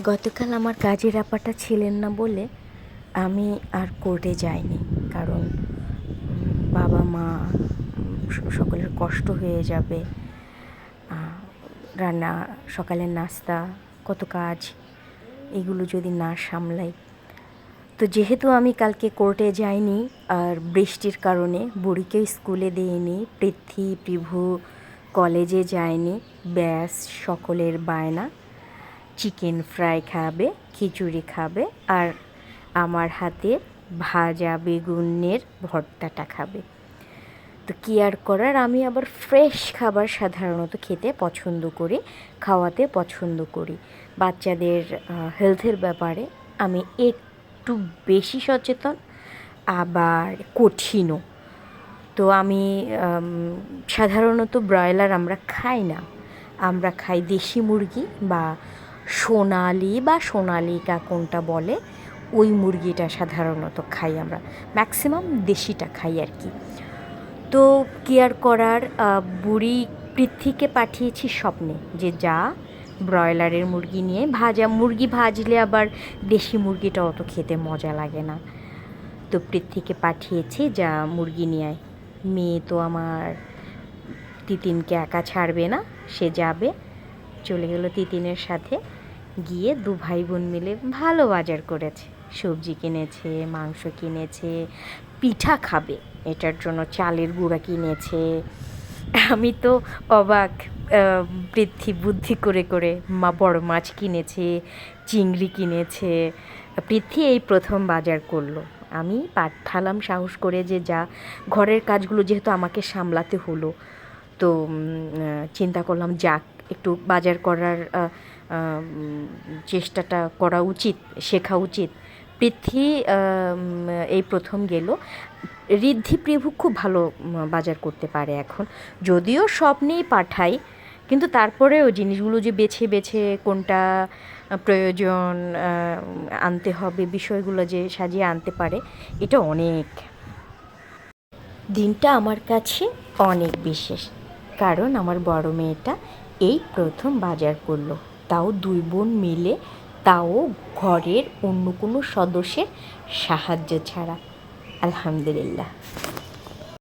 গতকাল আমার কাজের আপাটা ছিলেন না বলে আমি আর কোর্টে যাইনি, কারণ বাবা মা সকলের কষ্ট হয়ে যাবে। রান্না, সকালের নাস্তা, কত কাজ, এগুলো যদি না সামলাই। তো যেহেতু আমি কালকে কোর্টে যাইনি আর বৃষ্টির কারণে বুড়িকেও স্কুলে দিইনি, পৃথ্বী প্রিভু কলেজে যায়নি, ব্যাস সকলের বায়না চিকেন ফ্রাই খাবে, খিচুড়ি খাবে, আর আমার হাতে ভাজা বেগুনের ভর্তাটা খাবে। তো কী আর করার, আমি আবার ফ্রেশ খাবার সাধারণত খেতে পছন্দ করি, খাওয়াতে পছন্দ করি। বাচ্চাদের হেলথের ব্যাপারে আমি একটু বেশি সচেতন, আবার কঠিনও। তো আমি সাধারণত ব্রয়লার আমরা খাই না, আমরা খাই দেশি মুরগি বা সোনালিকা কোনটা বলে, ওই মুরগিটা সাধারণত খাই আমরা, ম্যাক্সিমাম দেশিটা খাই আর কি। তো কি আর করার, বুড়ি পৃথ্বীকে পাঠিয়েছি স্বপ্নে যে যা ব্রয়লারের মুরগি নিয়ে মুরগি ভাজলে আবার দেশি মুরগিটা অত খেতে মজা লাগে না। তো পৃথ্বীকে পাঠিয়েছি যা মুরগি নিয়ে আয়। মেয়ে তো আমার তিতিনকে একা ছাড়বে না, সে যাবে। চলে গেল তিতিনের সাথে, গিয়ে দু ভাই বোন মিলে ভালো বাজার করেছে, সবজি কিনেছে, মাংস কিনেছে, পিঠা খাবে এটার জন্য চালের গুঁড়া কিনেছে। আমি তো অবাক, পৃথ্বী বুদ্ধি করে করে বড় মাছ কিনেছে, চিংড়ি কিনেছে। পৃথ্বী এই প্রথম বাজার করলো, আমি পাঠালাম সাহস করে যে যা, ঘরের কাজগুলো যেহেতু আমাকে সামলাতে হলো, তো চিন্তা করলাম যাক একটু বাজার করার চেষ্টাটা করা উচিত, শেখা উচিত। পৃথ্বী এই প্রথম গেল। ঋদ্ধি প্রিভু খুব ভালো বাজার করতে পারে এখন, যদিও সব নিয়েই পাঠাই, কিন্তু তারপরেও জিনিসগুলো যে বেছে বেছে কোনটা প্রয়োজন আনতে হবে, বিষয়গুলো যে সাজিয়ে আনতে পারে, এটা অনেক। দিনটা আমার কাছে অনেক বিশেষ, কারণ আমার বড় মেয়েটা এই প্রথম বাজার করলো, তাও দুই বোন মিলে, তাও ঘরের অন্য কোনো সদস্যের সাহায্য ছাড়া। আলহামদুলিল্লাহ।